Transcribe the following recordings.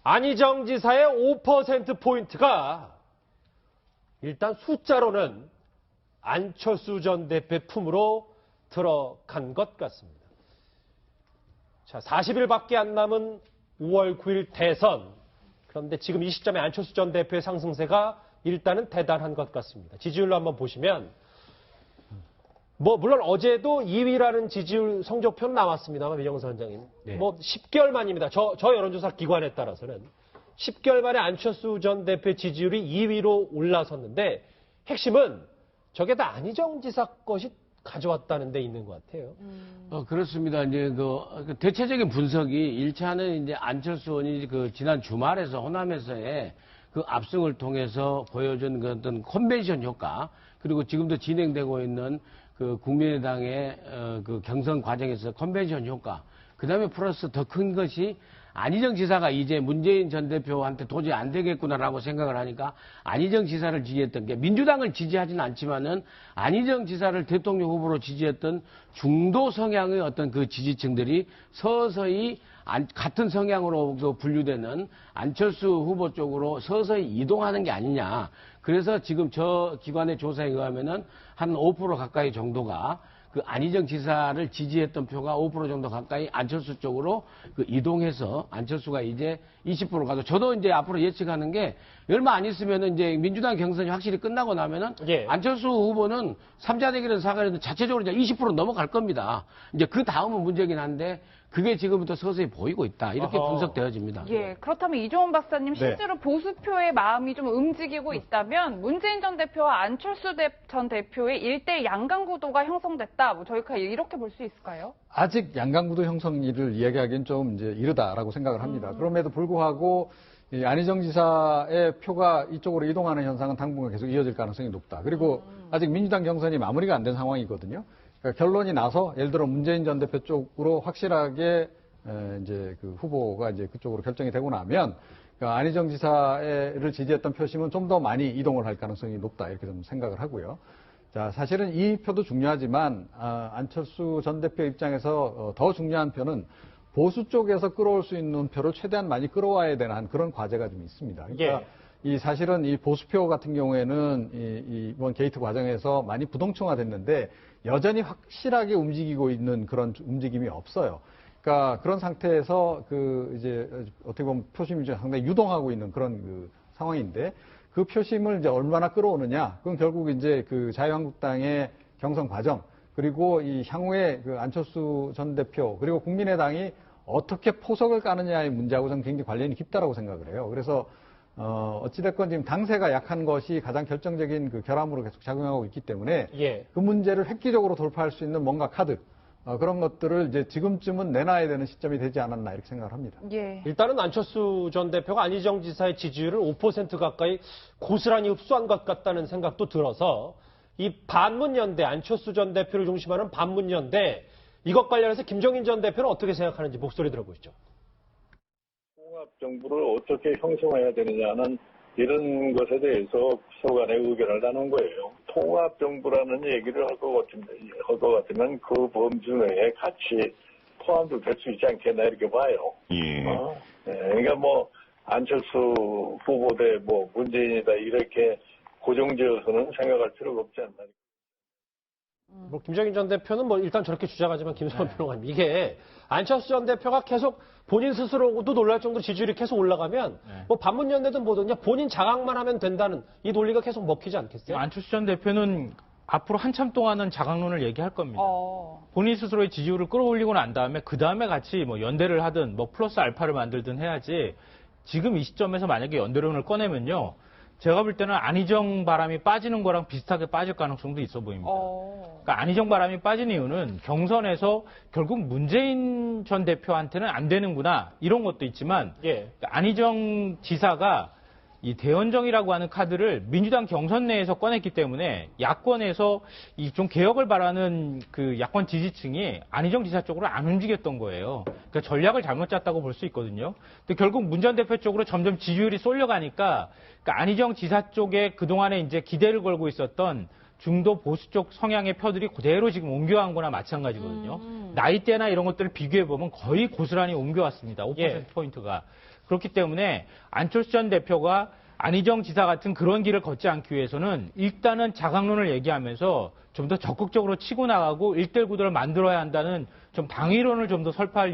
안희정 지사의 5%포인트가 일단 숫자로는 안철수 전 대표의 품으로 들어간 것 같습니다. 자, 40일밖에 안 남은 5월 9일 대선. 그런데 지금 이 시점에 안철수 전 대표의 상승세가 일단은 대단한 것 같습니다. 지지율로 한번 보시면 물론 어제도 2위라는 지지율 성적표는 나왔습니다만, 민정수 원장님. 네. 10개월 만입니다. 저 여론조사 기관에 따라서는. 10개월 만에 안철수 전 대표의 지지율이 2위로 올라섰는데, 핵심은 저게 다 안희정 지사 것이 가져왔다는 데 있는 것 같아요. 그렇습니다. 이제 그 대체적인 분석이 1차는 이제 안철수 의원이 그 지난 주말에서 호남에서의 그 압승을 통해서 보여준 그 어떤 컨벤션 효과, 그리고 지금도 진행되고 있는 그 국민의당의 그 경선 과정에서 컨벤션 효과, 그 다음에 플러스 더 큰 것이 안희정 지사가 이제 문재인 전 대표한테 도저히 안 되겠구나라고 생각을 하니까 안희정 지사를 지지했던 게, 민주당을 지지하지는 않지만은 안희정 지사를 대통령 후보로 지지했던 중도 성향의 어떤 그 지지층들이 서서히 같은 성향으로 분류되는 안철수 후보 쪽으로 서서히 이동하는 게 아니냐. 그래서 지금 저 기관의 조사에 의하면은 한 5% 가까이 정도가 그 안희정 지사를 지지했던 표가 5% 정도 가까이 안철수 쪽으로 그 이동해서 안철수가 이제 20% 가도, 저도 이제 앞으로 예측하는 게 얼마 안 있으면은 이제 민주당 경선이 확실히 끝나고 나면은 예. 안철수 후보는 3자 대결에서 4가에도 자체적으로 이제 20% 넘어갈 겁니다. 이제 그 다음은 문제긴 한데 그게 지금부터 서서히 보이고 있다. 이렇게 분석되어집니다. 예, 그렇다면 이종원 박사님, 실제로 보수표의 마음이 좀 움직이고 있다면 문재인 전 대표와 안철수 전 대표의 1대 양강 구도가 형성됐다. 저희가 이렇게 볼 수 있을까요? 아직 양강 구도 형성을 이야기하기엔 좀 이제 이르다라고 생각을 합니다. 그럼에도 불구하고 이 안희정 지사의 표가 이쪽으로 이동하는 현상은 당분간 계속 이어질 가능성이 높다. 그리고 아직 민주당 경선이 마무리가 안 된 상황이거든요. 그러니까 결론이 나서 예를 들어 문재인 전 대표 쪽으로 확실하게 이제 그 후보가 이제 그쪽으로 결정이 되고 나면 그러니까 안희정 지사를 지지했던 표심은 좀 더 많이 이동을 할 가능성이 높다, 이렇게 좀 생각을 하고요. 자, 사실은 이 표도 중요하지만 안철수 전 대표 입장에서 더 중요한 표는 보수 쪽에서 끌어올 수 있는 표를 최대한 많이 끌어와야 되는 그런 과제가 좀 있습니다. 그러니까 이 사실은 이 보수표 같은 경우에는 이번 게이트 과정에서 많이 부동층화됐는데 여전히 확실하게 움직이고 있는 그런 움직임이 없어요. 그러니까 그런 상태에서 이제 어떻게 보면 표심이 상당히 유동하고 있는 그런 그 상황인데, 그 표심을 이제 얼마나 끌어오느냐, 그건 결국 이제 그 자유한국당의 경선 과정, 그리고 이 향후에 그 안철수 전 대표, 그리고 국민의당이 어떻게 포석을 까느냐의 문제하고 저는 굉장히 관련이 깊다라고 생각을 해요. 그래서 어찌됐건 지금 당세가 약한 것이 가장 결정적인 그 결함으로 계속 작용하고 있기 때문에 그 문제를 획기적으로 돌파할 수 있는 뭔가 카드, 그런 것들을 이제 지금쯤은 내놔야 되는 시점이 되지 않았나, 이렇게 생각을 합니다. 예. 일단은 안철수 전 대표가 안희정 지사의 지지율을 5% 가까이 고스란히 흡수한 것 같다는 생각도 들어서, 이 반문연대, 안철수 전 대표를 중심하는 반문연대, 이것 관련해서 김종인 전 대표는 어떻게 생각하는지 목소리 들어보시죠. 통합정부를 어떻게 형성해야 되느냐는 이런 것에 대해서 서로 간에 의견을 나눈 거예요. 통합정부라는 얘기를 할 것 같으면 그 범주 내에 같이 포함도 될 수 있지 않겠나, 이렇게 봐요. 예. 그러니까 안철수 후보 대 문재인이다, 이렇게 고정지어서는 생각할 필요가 없지 않나. 김정인 전 대표는 일단 저렇게 주장하지만 김성환 평론가님, 이게 안철수 전 대표가 계속 본인 스스로도 놀랄 정도로 지지율이 계속 올라가면 반문연대든 뭐든 본인 장악만 하면 된다는 이 논리가 계속 먹히지 않겠어요? 안철수 전 대표는 앞으로 한참 동안은 장악론을 얘기할 겁니다. 본인 스스로의 지지율을 끌어올리고 난 다음에 그 다음에 같이 연대를 하든 플러스 알파를 만들든 해야지, 지금 이 시점에서 만약에 연대론을 꺼내면요, 제가 볼 때는 안희정 바람이 빠지는 거랑 비슷하게 빠질 가능성도 있어 보입니다. 그러니까 안희정 바람이 빠진 이유는 경선에서 결국 문재인 전 대표한테는 안 되는구나, 이런 것도 있지만, 안희정 지사가 이 대연정이라고 하는 카드를 민주당 경선 내에서 꺼냈기 때문에 야권에서 이 좀 개혁을 바라는 그 야권 지지층이 안희정 지사 쪽으로 안 움직였던 거예요. 그러니까 전략을 잘못 짰다고 볼 수 있거든요. 근데 결국 문 전 대표 쪽으로 점점 지지율이 쏠려가니까, 그러니까 안희정 지사 쪽에 그동안에 이제 기대를 걸고 있었던 중도 보수 쪽 성향의 표들이 그대로 지금 옮겨간 거나 마찬가지거든요. 나이대나 이런 것들을 비교해보면 거의 고스란히 옮겨왔습니다. 5%포인트가. 그렇기 때문에 안철수 전 대표가 안희정 지사 같은 그런 길을 걷지 않기 위해서는 일단은 자강론을 얘기하면서 좀 더 적극적으로 치고 나가고 1대1 구도를 만들어야 한다는 좀 당위론을 좀 더 설파할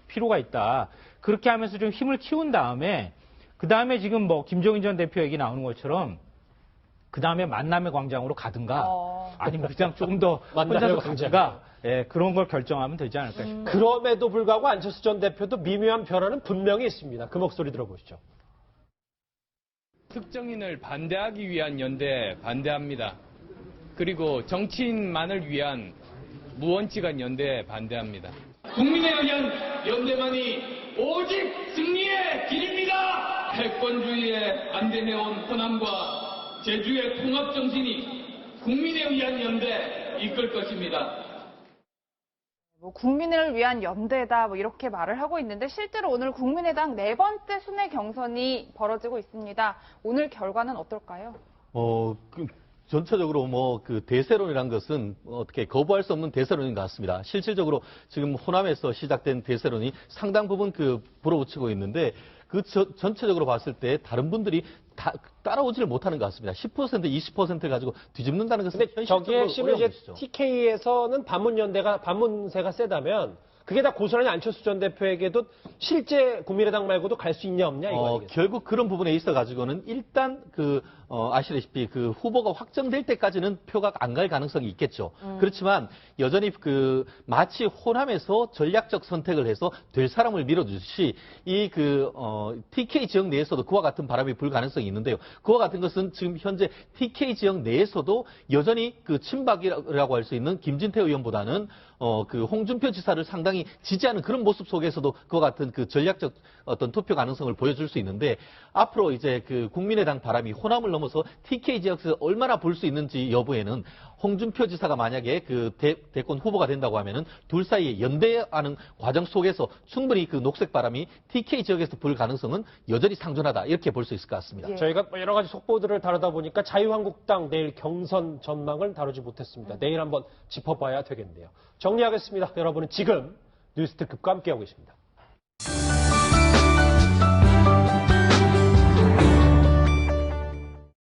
필요가 있다. 그렇게 하면서 좀 힘을 키운 다음에 그 다음에 지금 뭐 김종인 전 대표 얘기 나오는 것처럼 그 다음에 만남의 광장으로 가든가 아니면 그냥 조금 더 혼자서 가든가 예, 그런 걸 결정하면 되지 않을까 싶습니다. 그럼에도 불구하고 안철수 전 대표도 미묘한 변화는 분명히 있습니다. 그 목소리 들어보시죠. 특정인을 반대하기 위한 연대에 반대합니다. 그리고 정치인만을 위한 무원칙한 연대에 반대합니다. 국민에 의한 연대만이 오직 승리의 길입니다. 패권주의에 안대해온 호남과 제주의 통합정신이 국민에 의한 연대 이끌 것입니다. 뭐 국민을 위한 연대다 뭐 이렇게 말을 하고 있는데 실제로 오늘 국민의당 4번째 순회 경선이 벌어지고 있습니다. 오늘 결과는 어떨까요? 전체적으로 그 대세론이란 것은 어떻게 거부할 수 없는 대세론인 것 같습니다. 실질적으로 지금 호남에서 시작된 대세론이 상당 부분 불어붙이고 있는데 전체적으로 봤을 때 다른 분들이 다 따라오지를 못하는 것 같습니다. 10%, 20% 가지고 뒤집는다는 것은 근데 저기에 현실적으로 어려운 것이죠. TK에서는 반문세가 세다면 그게 다 고스란히 안철수 전 대표에게도 실제 국민의당 말고도 갈 수 있냐 없냐 이거 아니겠어요? 결국 그런 부분에 있어 가지고는 일단 아시다시피 후보가 확정될 때까지는 표가 안 갈 가능성이 있겠죠. 그렇지만 여전히 마치 호남에서 전략적 선택을 해서 될 사람을 밀어주듯이 TK 지역 내에서도 그와 같은 바람이 불 가능성이 있는데요. 그와 같은 것은 지금 현재 TK 지역 내에서도 여전히 친박이라고 할 수 있는 김진태 의원보다는 홍준표 지사를 상당히 지지하는 그런 모습 속에서도 그와 같은 전략적 어떤 투표 가능성을 보여줄 수 있는데 앞으로 이제 국민의당 바람이 호남을 넘어서 TK 지역에서 얼마나 불 수 있는지 여부에는 홍준표 지사가 만약에 대권 후보가 된다고 하면은 둘 사이에 연대하는 과정 속에서 충분히 녹색 바람이 TK 지역에서 불 가능성은 여전히 상존하다 이렇게 볼 수 있을 것 같습니다. 예. 저희가 여러 가지 속보들을 다루다 보니까 자유한국당 내일 경선 전망을 다루지 못했습니다. 내일 한번 짚어봐야 되겠네요. 정리하겠습니다. 여러분은 지금 뉴스특급과 함께하고 계십니다.